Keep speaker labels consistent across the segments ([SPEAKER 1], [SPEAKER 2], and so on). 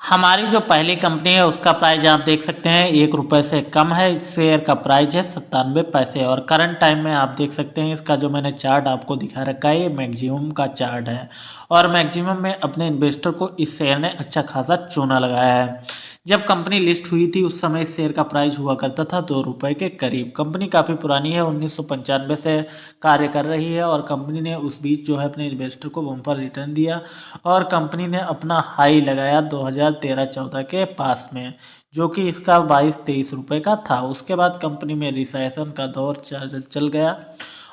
[SPEAKER 1] हमारी जो पहली कंपनी है उसका प्राइस आप देख सकते हैं 1 रुपये से कम है। इस शेयर का प्राइस है 97 पैसे और करंट टाइम में आप देख सकते हैं इसका जो मैंने चार्ट आपको दिखा रखा है ये मैक्सिमम का चार्ट है और मैक्सिमम में अपने इन्वेस्टर को इस शेयर ने अच्छा खासा चूना लगाया है। जब कंपनी लिस्ट हुई थी उस समय इस शेयर का प्राइस हुआ करता था 2 रुपये के करीब। कंपनी काफ़ी पुरानी है, 1995 से कार्य कर रही है और कंपनी ने उस बीच जो है अपने इन्वेस्टर को बम्पर रिटर्न दिया और कंपनी ने अपना हाई लगाया 2013-14 के पास में, जो कि इसका 22-23 रुपये का था। उसके बाद कंपनी में रिसेशन का दौर चल गया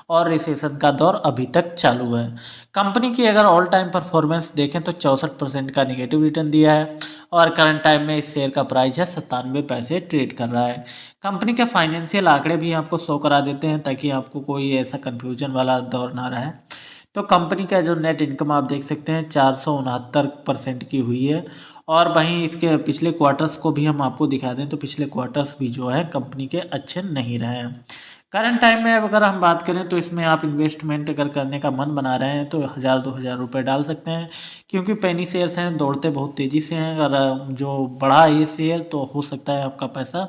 [SPEAKER 1] और रिसेशन का दौर अभी तक चालू है। कंपनी की अगर ऑल टाइम परफॉर्मेंस देखें तो 64% का निगेटिव रिटर्न दिया है और करंट टाइम में इस शेयर का प्राइस है 97 पैसे ट्रेड कर रहा है। कंपनी के फाइनेंशियल आंकड़े भी आपको शो करा देते हैं ताकि आपको कोई ऐसा कन्फ्यूजन वाला दौर ना रहे। तो कंपनी का जो नेट इनकम आप देख सकते हैं 469% की हुई है और वहीं इसके पिछले क्वार्टर्स को भी हम आपको दिखा दें तो पिछले क्वार्टर्स भी जो है कंपनी के अच्छे नहीं रहे हैं। करंट टाइम में अब अगर हम बात करें तो इसमें आप इन्वेस्टमेंट अगर करने का मन बना रहे हैं तो 1000-2000 रुपये डाल सकते हैं, क्योंकि पेनी शेयर्स हैं, दौड़ते बहुत तेज़ी से हैं। अगर जो बढ़ा ये शेयर तो हो सकता है आपका पैसा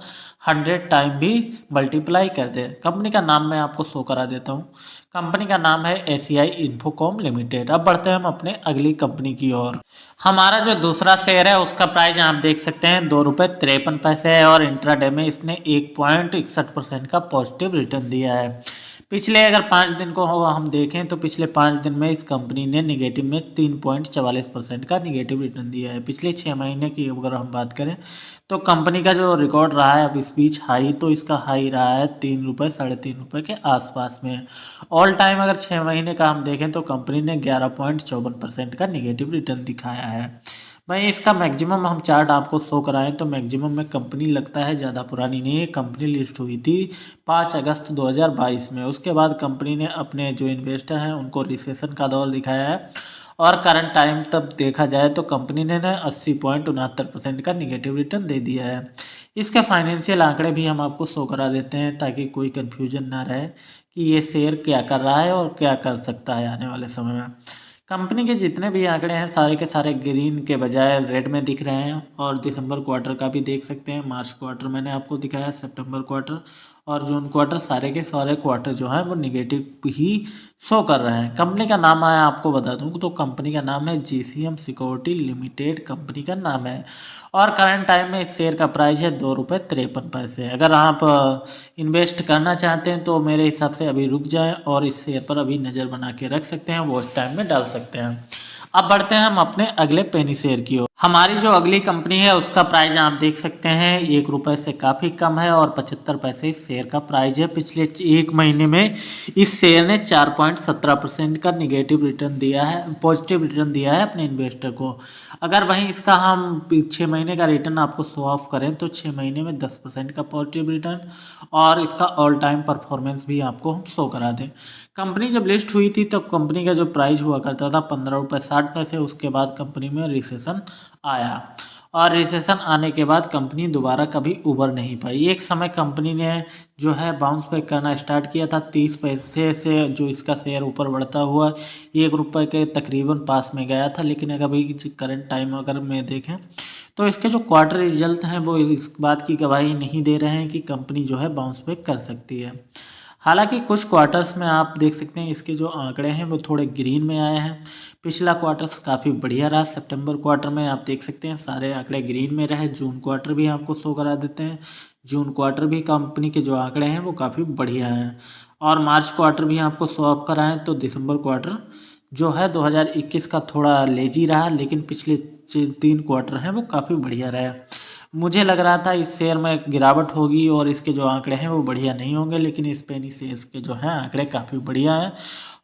[SPEAKER 1] 100 टाइम भी मल्टीप्लाई कर दे। कंपनी का नाम मैं आपको शो करा देता हूँ। कंपनी का नाम है एशियाई इन्फोकॉम लिमिटेड। अब बढ़ते हैं हम अपने अगली कंपनी की ओर। हमारा जो दूसरा शेयर है उसका प्राइस आप देख सकते हैं 2 रुपये 53 पैसे है और इंट्राडे में इसने 1.61% का पॉजिटिव रिटर्न दिया है। पिछले अगर 5 दिन को हम देखें तो पिछले 5 दिन में इस कंपनी ने निगेटिव में 3.44% का निगेटिव रिटर्न दिया है। पिछले 6 महीने की अगर हम बात करें तो कंपनी का जो रिकॉर्ड रहा है अब इस बीच हाई, तो इसका हाई रहा है 3 रुपये 3.5 रुपये के आसपास में। ऑल टाइम अगर 6 महीने का हम देखें तो कंपनी ने 11.54% का निगेटिव रिटर्न दिखाया है। भाई इसका मैक्सिमम हम चार्ट आपको शो कराएं तो मैक्सिमम में कंपनी लगता है ज़्यादा पुरानी नहीं है। कंपनी लिस्ट हुई थी 5 अगस्त 2022 में। उसके बाद कंपनी ने अपने जो इन्वेस्टर हैं उनको रिसेशन का दौर दिखाया है और करंट टाइम तब देखा जाए तो कंपनी ने 80.69% का निगेटिव रिटर्न दे दिया है। इसके फाइनेंशियल आंकड़े भी हम आपको शो करा देते हैं ताकि कोई कन्फ्यूजन ना रहे कि ये शेयर क्या कर रहा है और क्या कर सकता है आने वाले समय में। कंपनी के जितने भी आंकड़े हैं सारे के सारे ग्रीन के बजाय रेड में दिख रहे हैं और दिसंबर क्वार्टर का भी देख सकते हैं। मार्च क्वार्टर मैंने आपको दिखाया, सितंबर क्वार्टर और जून क्वार्टर, सारे के सारे क्वार्टर जो हैं वो निगेटिव ही शो कर रहे हैं। कंपनी का नाम मैं आपको बता दूं तो कंपनी का नाम है जीसीएम सिक्योरिटी लिमिटेड, कंपनी का नाम है और करंट टाइम में इस शेयर का प्राइस है 2 रुपये 53 पैसे। अगर आप इन्वेस्ट करना चाहते हैं तो मेरे हिसाब से अभी रुक जाएं और इस शेयर पर अभी नज़र बना के रख सकते हैं, वॉच टाइम में डाल सकते हैं। अब बढ़ते हैं हम अपने अगले पेनी शेयर की ओर। हमारी जो अगली कंपनी है उसका प्राइस आप देख सकते हैं 1 रुपये से काफ़ी कम है और 75 पैसे इस शेयर का प्राइस है। पिछले 1 महीने में इस शेयर ने 4.17% का निगेटिव रिटर्न दिया है, पॉजिटिव रिटर्न दिया है अपने इन्वेस्टर को। अगर वहीं इसका हम 6 महीने का रिटर्न आपको शो ऑफ करें तो 6 महीने में 10% का पॉजिटिव रिटर्न और इसका ऑल टाइम परफॉर्मेंस भी आपको हम शो करा दें। कंपनी जब लिस्ट हुई थी तब कंपनी का जो प्राइस हुआ करता था 15 रुपये 60 पैसे। उसके बाद कंपनी में रिसेशन आया और रिसेशन आने के बाद कंपनी दोबारा कभी उबर नहीं पाई। एक समय कंपनी ने जो है बाउंस बैक करना स्टार्ट किया था 30 पैसे से, जो इसका शेयर ऊपर बढ़ता हुआ 1 रुपये के तकरीबन पास में गया था। लेकिन अगर अभी करंट टाइम अगर मैं देखें तो इसके जो क्वार्टर रिजल्ट हैं वो इस बात की गवाही नहीं दे रहे हैं कि कंपनी जो है बाउंस बैक कर सकती है। हालांकि कुछ क्वार्टर्स में आप देख सकते हैं इसके जो आंकड़े हैं वो थोड़े ग्रीन में आए हैं। पिछला क्वार्टर्स काफ़ी बढ़िया रहा। सितंबर क्वार्टर में आप देख सकते हैं सारे आंकड़े ग्रीन में रहे। जून क्वार्टर भी आपको शो करा देते हैं, जून क्वार्टर भी कंपनी के जो आंकड़े हैं वो काफ़ी बढ़िया हैं और मार्च क्वार्टर भी आपको शो ऑफ कराएँ तो दिसंबर क्वार्टर जो है 2021 का थोड़ा लेजी रहा, लेकिन पिछले 3 क्वार्टर हैं वो काफ़ी बढ़िया रहे। मुझे लग रहा था इस शेयर में गिरावट होगी और इसके जो आंकड़े हैं वो बढ़िया नहीं होंगे, लेकिन इस पेनी शेयर्स के जो हैं आंकड़े काफ़ी बढ़िया हैं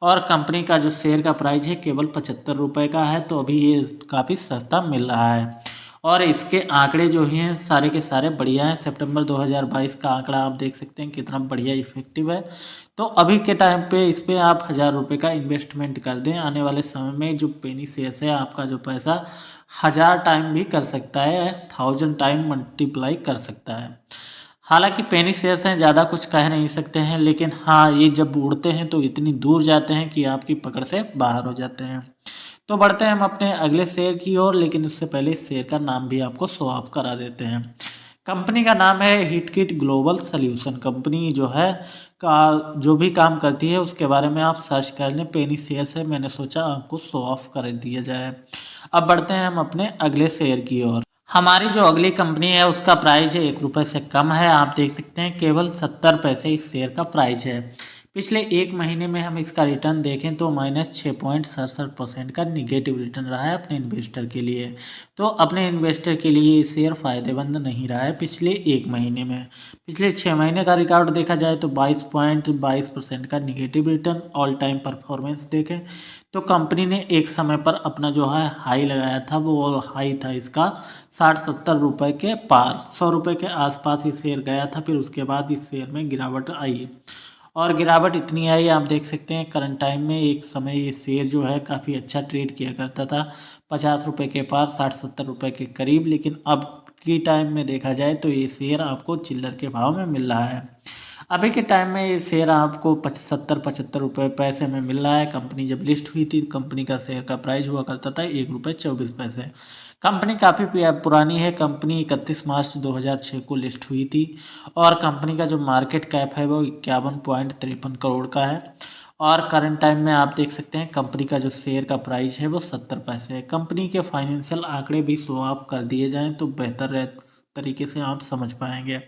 [SPEAKER 1] और कंपनी का जो शेयर का प्राइस है केवल 75 रुपये का है, तो अभी ये काफ़ी सस्ता मिल रहा है और इसके आंकड़े जो हैं सारे के सारे बढ़िया हैं। सितंबर 2022 का आंकड़ा आप देख सकते हैं कितना बढ़िया इफेक्टिव है। तो अभी के टाइम पे इस पर आप 1000 रुपये का इन्वेस्टमेंट कर दें, आने वाले समय में जो पेनी शेयर्स है आपका जो पैसा 1000 टाइम भी कर सकता है, 1000 टाइम मल्टीप्लाई कर सकता है। हालांकि पेनी शेयर्स हैं, ज़्यादा कुछ कह नहीं सकते हैं, लेकिन हाँ ये जब उड़ते हैं तो इतनी दूर जाते हैं कि आपकी पकड़ से बाहर हो जाते हैं। तो बढ़ते हैं हम अपने अगले शेयर की ओर, लेकिन उससे पहले इस शेयर का नाम भी आपको शो ऑफ करा देते हैं। कंपनी का नाम है हिटकिट ग्लोबल सॉल्यूशन। कंपनी जो है का जो भी काम करती है उसके बारे में आप सर्च कर लें, पेनी शेयर से मैंने सोचा आपको शो ऑफ कर दिया जाए। अब बढ़ते हैं हम अपने अगले शेयर की ओर। हमारी जो अगली कंपनी है उसका प्राइस है 1 रुपये से कम है। आप देख सकते हैं केवल 70 पैसे इस शेयर का प्राइस है। पिछले एक महीने में हम इसका रिटर्न देखें तो -6.67% का निगेटिव रिटर्न रहा है अपने इन्वेस्टर के लिए। तो अपने इन्वेस्टर के लिए ये शेयर फ़ायदेमंद नहीं रहा है पिछले एक महीने में। पिछले 6 महीने का रिकॉर्ड देखा जाए तो 22.22% का negative return. All time performance देखें तो कंपनी ने एक समय पर अपना जो है हाई लगाया था, वो हाई था इसका 60-70 रुपये के पार, 100 रुपये के आसपास ये शेयर गया था। फिर उसके बाद इस शेयर में गिरावट आई और गिरावट इतनी आई आप देख सकते हैं। करंट टाइम में एक समय ये शेयर जो है काफ़ी अच्छा ट्रेड किया करता था, 50 रुपये के पार, 60-70 रुपये के करीब। लेकिन अब की टाइम में देखा जाए तो ये शेयर आपको चिल्लर के भाव में मिल रहा है। अभी के टाइम में ये शेयर आपको 70-75 रुपये पैसे में मिल रहा है। कंपनी जब लिस्ट हुई थी कंपनी का शेयर का प्राइस हुआ करता था 1 रुपये 24 पैसे। कंपनी काफ़ी पुरानी है। कंपनी 31 मार्च 2006 को लिस्ट हुई थी और कंपनी का जो मार्केट कैप है वो 51.53 करोड़ का है। और करंट टाइम में आप देख सकते हैं कंपनी का जो शेयर का प्राइस है वो 70 पैसे है। कंपनी के फाइनेंशियल आंकड़े भी शो ऑफ कर दिए जाएँ तो बेहतर तरीके से आप समझ पाएंगे।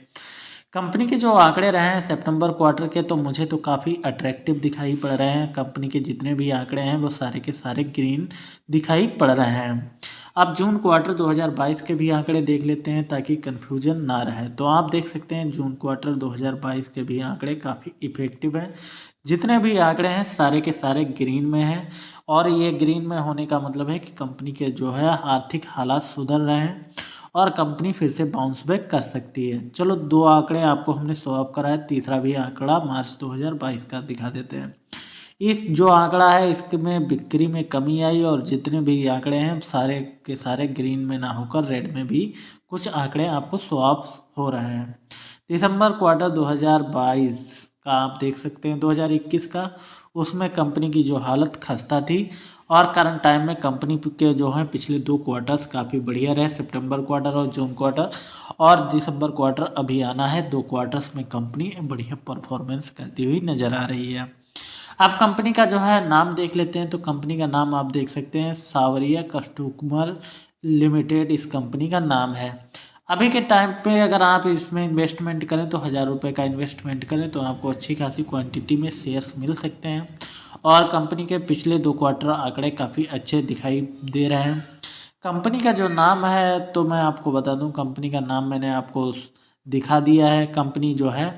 [SPEAKER 1] कंपनी के जो आंकड़े रहे हैं सितंबर क्वार्टर के तो मुझे तो काफ़ी अट्रैक्टिव दिखाई पड़ रहे हैं। कंपनी के जितने भी आंकड़े हैं वो सारे के सारे ग्रीन दिखाई पड़ रहे हैं। अब जून क्वार्टर 2022 के भी आंकड़े देख लेते हैं ताकि कन्फ्यूजन ना रहे। तो आप देख सकते हैं जून क्वार्टर 2022 के भी आंकड़े काफ़ी इफेक्टिव हैं। जितने भी आंकड़े हैं सारे के सारे ग्रीन में हैं और ये ग्रीन में होने का मतलब है कि कंपनी के जो है आर्थिक हालात सुधर रहे हैं और कंपनी फिर से बाउंस बैक कर सकती है। चलो 2 आंकड़े आपको हमने शो ऑफ करा है, तीसरा भी आंकड़ा मार्च 2022 का दिखा देते हैं। इस जो आंकड़ा है इसमें बिक्री में कमी आई और जितने भी आंकड़े हैं सारे के सारे ग्रीन में ना होकर रेड में भी कुछ आंकड़े आपको शो ऑफ हो रहे हैं। दिसंबर क्वार्टर 2022 का आप देख सकते हैं 2021 का, उसमें कंपनी की जो हालत खस्ता थी और करंट टाइम में कंपनी के जो हैं पिछले 2 क्वार्टर्स काफ़ी बढ़िया रहे, सितंबर क्वार्टर और जून क्वार्टर, और दिसंबर क्वार्टर अभी आना है। 2 क्वार्टर्स में कंपनी बढ़िया परफॉर्मेंस करती हुई नज़र आ रही है। अब कंपनी का जो है नाम देख लेते हैं तो कंपनी का नाम आप देख सकते हैं सावरिया कस्टमर लिमिटेड इस कंपनी का नाम है। अभी के टाइम पे अगर आप इसमें इन्वेस्टमेंट करें तो 1000 रुपये का इन्वेस्टमेंट करें तो आपको अच्छी खासी क्वांटिटी में शेयर्स मिल सकते हैं और कंपनी के पिछले 2 क्वार्टर आंकड़े काफ़ी अच्छे दिखाई दे रहे हैं। कंपनी का जो नाम है तो मैं आपको बता दूं, कंपनी का नाम मैंने आपको दिखा दिया है। कंपनी जो है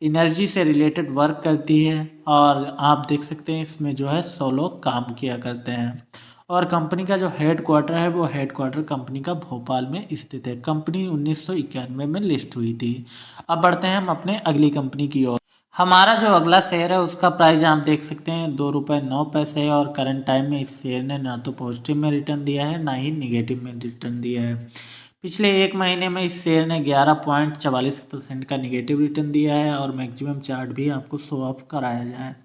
[SPEAKER 1] एनर्जी से रिलेटेड वर्क करती है और आप देख सकते हैं इसमें जो है 100 लोग काम किया करते हैं और कंपनी का जो हेड क्वार्टर है वो हेड क्वार्टर कंपनी का भोपाल में स्थित है। कंपनी 1991 में लिस्ट हुई थी। अब बढ़ते हैं हम अपने अगली कंपनी की ओर। हमारा जो अगला शेयर है उसका प्राइस आप देख सकते हैं 2 रुपये 9 पैसे और करंट टाइम में इस शेयर ने ना तो पॉजिटिव में रिटर्न दिया है ना ही निगेटिव में रिटर्न दिया है। पिछले एक महीने में इस शेयर ने 11.44% का निगेटिव रिटर्न दिया है और मैक्सिमम चार्ट भी आपको शो ऑफ कराया जाए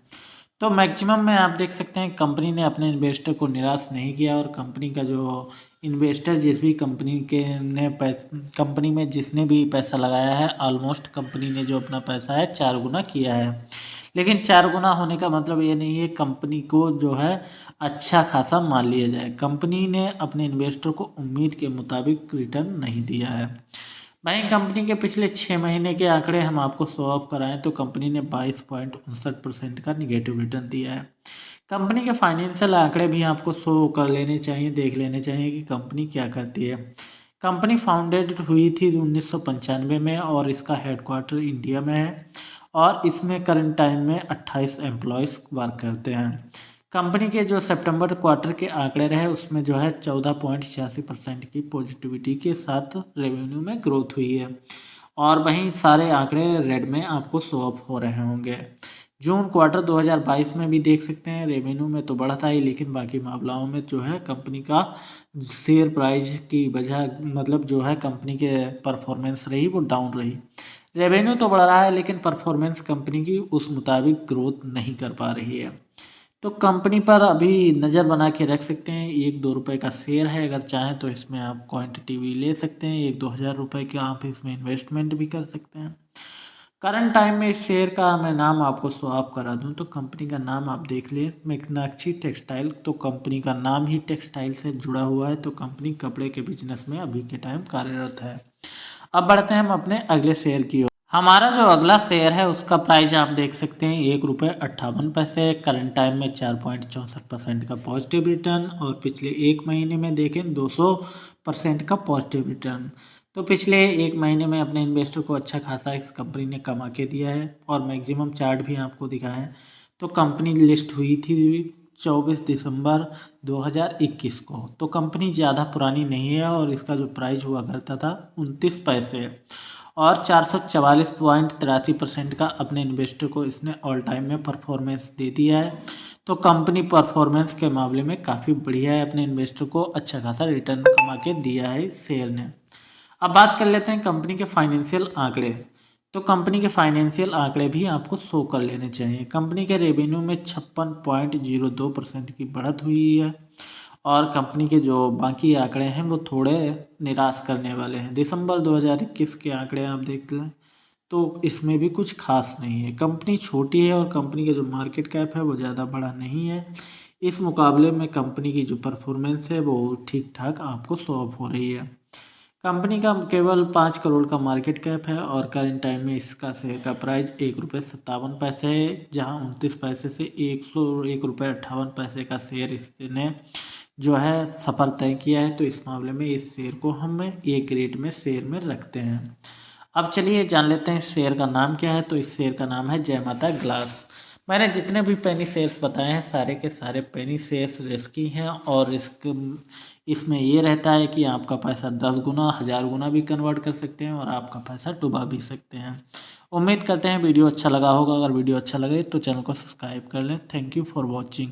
[SPEAKER 1] तो मैक्सिमम में आप देख सकते हैं कंपनी ने अपने इन्वेस्टर को निराश नहीं किया और कंपनी का जो इन्वेस्टर जिस भी कंपनी के ने कंपनी में जिसने भी पैसा लगाया है ऑलमोस्ट कंपनी ने जो अपना पैसा है 4 गुना किया है। लेकिन 4 गुना होने का मतलब ये नहीं है कंपनी को जो है अच्छा खासा मान लिया जाए। कंपनी ने अपने इन्वेस्टर को उम्मीद के मुताबिक रिटर्न नहीं दिया है। वहीं कंपनी के पिछले 6 महीने के आंकड़े हम आपको शो ऑफ कराएं तो कंपनी ने 22.59% का निगेटिव रिटर्न दिया है। कंपनी के फाइनेंशियल आंकड़े भी आपको शो कर लेने चाहिए, देख लेने चाहिए कि कंपनी क्या करती है। कंपनी फाउंडेड हुई थी 1995 में और इसका हेडक्वार्टर इंडिया में है और इसमें करंट टाइम में 28 एम्प्लॉयज़ वर्क करते हैं। कंपनी के जो सितंबर क्वार्टर के आंकड़े रहे उसमें जो है 14.86% की पॉजिटिविटी के साथ रेवेन्यू में ग्रोथ हुई है और वहीं सारे आंकड़े रेड में आपको शो ऑफ हो रहे होंगे। जून क्वार्टर 2022 में भी देख सकते हैं रेवेन्यू में तो बढ़त आई लेकिन बाकी मामलों में जो है कंपनी का शेयर प्राइस की वजह मतलब जो है कंपनी के परफॉर्मेंस रही वो डाउन रही। रेवेन्यू तो बढ़ रहा है लेकिन परफॉर्मेंस कंपनी की उस मुताबिक ग्रोथ नहीं कर पा रही है। तो कंपनी पर अभी नज़र बना के रख सकते हैं। 1-2 रुपये का शेयर है, अगर चाहें तो इसमें आप क्वांटिटी भी ले सकते हैं। 1-2 हज़ार रुपये के आप इसमें इन्वेस्टमेंट भी कर सकते हैं। करंट टाइम में इस शेयर का मैं नाम आपको स्वैप करा दूं तो कंपनी का नाम आप देख लें, मीनाक्षी टेक्सटाइल। तो कंपनी का नाम ही टेक्सटाइल से जुड़ा हुआ है, तो कंपनी कपड़े के बिजनेस में अभी के टाइम कार्यरत है। अब बढ़ते हैं हम अपने अगले शेयर की ओर। हमारा जो अगला शेयर है उसका प्राइस आप देख सकते हैं 1 रुपये 58 पैसे। करंट टाइम में 4.64% का पॉजिटिव रिटर्न, और पिछले एक महीने में देखें 200% का पॉजिटिव रिटर्न। तो पिछले एक महीने में अपने इन्वेस्टर को अच्छा खासा इस कंपनी ने कमा के दिया है, और मैक्सिमम चार्ट भी आपको दिखाया है। तो कंपनी लिस्ट हुई थी 24 दिसंबर 2021 को। तो कंपनी ज़्यादा पुरानी नहीं है, और इसका जो प्राइस हुआ करता था 29 पैसे, और 444.83% का अपने इन्वेस्टर को इसने ऑल टाइम में परफॉर्मेंस दे दिया है। तो कंपनी परफॉर्मेंस के मामले में काफ़ी बढ़िया है, अपने इन्वेस्टर को अच्छा खासा रिटर्न कमा के दिया है इस शेयर ने। अब बात कर लेते हैं कंपनी के फाइनेंशियल आंकड़े। तो कंपनी के फाइनेंशियल आंकड़े भी आपको शो कर लेने चाहिए। कंपनी के रेवेन्यू में 56.02% की बढ़त हुई है, और कंपनी के जो बाकी आंकड़े हैं वो थोड़े निराश करने वाले हैं। दिसंबर 2021 के आंकड़े आप देख लें तो इसमें भी कुछ खास नहीं है। कंपनी छोटी है, और कंपनी का जो मार्केट कैप है वो ज़्यादा बड़ा नहीं है। इस मुकाबले में कंपनी की जो परफॉर्मेंस है वो ठीक ठाक आपको शो ऑफ हो रही है। कंपनी का केवल 5 करोड़ का मार्केट कैप है, और करंट टाइम में इसका शेयर का प्राइस 1 रुपये 57 पैसे है, जहां 29 पैसे से 101 रुपये 58 पैसे का शेयर इसने जो है सफ़र तय किया है। तो इस मामले में इस शेयर को हम एक रेट में शेयर में रखते हैं। अब चलिए जान लेते हैं इस शेयर का नाम क्या है। तो इस शेयर का नाम है जय माता ग्लास। मैंने जितने भी पेनी शेयर्स बताए हैं सारे के सारे पेनी शेयर्स रिस्की हैं, और रिस्क इसमें ये रहता है कि आपका पैसा 10 गुना 1000 गुना भी कन्वर्ट कर सकते हैं, और आपका पैसा डुबा भी सकते हैं। उम्मीद करते हैं वीडियो अच्छा लगा होगा। अगर वीडियो अच्छा लगे तो चैनल को सब्सक्राइब कर लें। Thank you for watching.